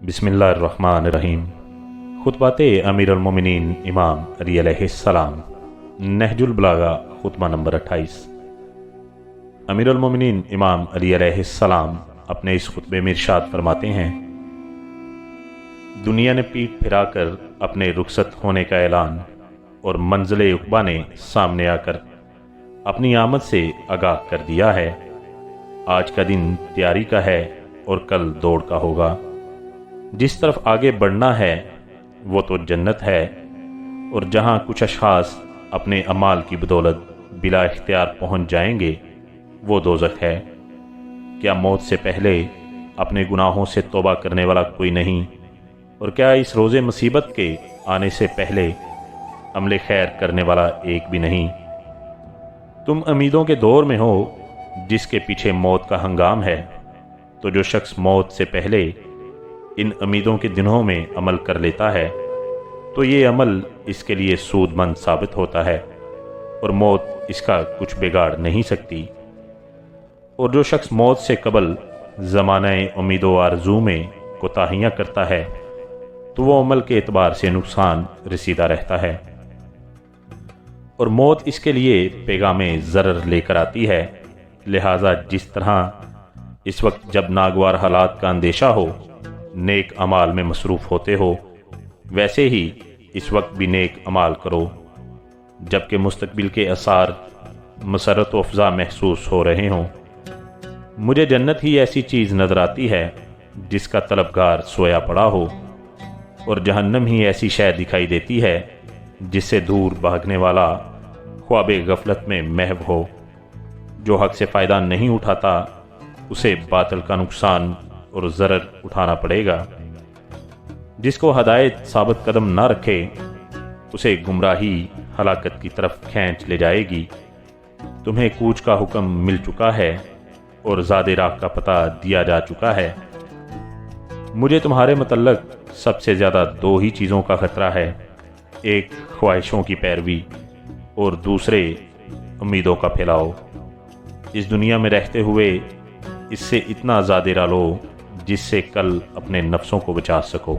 बिस्मिल्लाहिर्रहमानिर्रहीम। खुतबात अमीरुल-मोमिनीन इमाम अली अलैहिस्सलाम, नहजुल बलागा, खुतबा नंबर 28। अमीरुल-मोमिनीन इमाम अली अलैहिस्सलाम अपने इस खुतबे में इरशाद फरमाते हैं, दुनिया ने पीठ फिराकर अपने रुखसत होने का ऐलान और मंजिल उक़बा ने सामने आकर अपनी आमद से आगाह कर दिया है। आज का दिन तैयारी का है और कल दौड़ का होगा। जिस तरफ आगे बढ़ना है वो तो जन्नत है, और जहाँ कुछ अशख़ास अपने अमाल की बदौलत बिला इख्तियार पहुँच जाएंगे वो दोज़ख है। क्या मौत से पहले अपने गुनाहों से तौबा करने वाला कोई नहीं, और क्या इस रोज़े मुसीबत के आने से पहले अमले खैर करने वाला एक भी नहीं। तुम उम्मीदों के दौर में हो जिसके पीछे मौत का हंगाम है, तो जो शख्स मौत से पहले इन उम्मीदों के दिनों में अमल कर लेता है तो ये अमल इसके लिए सूदमंद साबित होता है और मौत इसका कुछ बिगाड़ नहीं सकती। और जो शख्स मौत से कबल ज़माने उम्मीदों आरज़ू में कोताहियाँ करता है तो वो अमल के एतबार से नुकसान रसीदा रहता है, और मौत इसके लिए पैगामे ज़रर लेकर आती है। लिहाजा जिस तरह इस वक्त जब नागवार हालात का अंदेशा हो नेक अमाल में मसरूफ़ होते हो, वैसे ही इस वक्त भी नेक अमाल करो, जबकि मुस्तकबिल के आसार मसरत व अफ़ज़ा महसूस हो रहे हों। मुझे जन्नत ही ऐसी चीज़ नज़र आती है जिसका तलबगार सोया पड़ा हो, और जहन्नम ही ऐसी शय दिखाई देती है जिससे दूर भागने वाला ख्वाबे गफलत में महव हो। जो हक से फ़ायदा नहीं उठाता उसे बातिल का नुकसान और ज़रर उठाना पड़ेगा। जिसको हदायत साबित कदम ना रखे उसे गुमराही हलाकत की तरफ खींच ले जाएगी। तुम्हें कूच का हुक्म मिल चुका है और ज़ादे राह का पता दिया जा चुका है। मुझे तुम्हारे मुतल्लक सबसे ज़्यादा दो ही चीज़ों का ख़तरा है, एक ख्वाहिशों की पैरवी और दूसरे उम्मीदों का फैलाव। इस दुनिया में रहते हुए इससे इतना ज़्यादा लो जिससे कल अपने नफ्सों को बचा सको।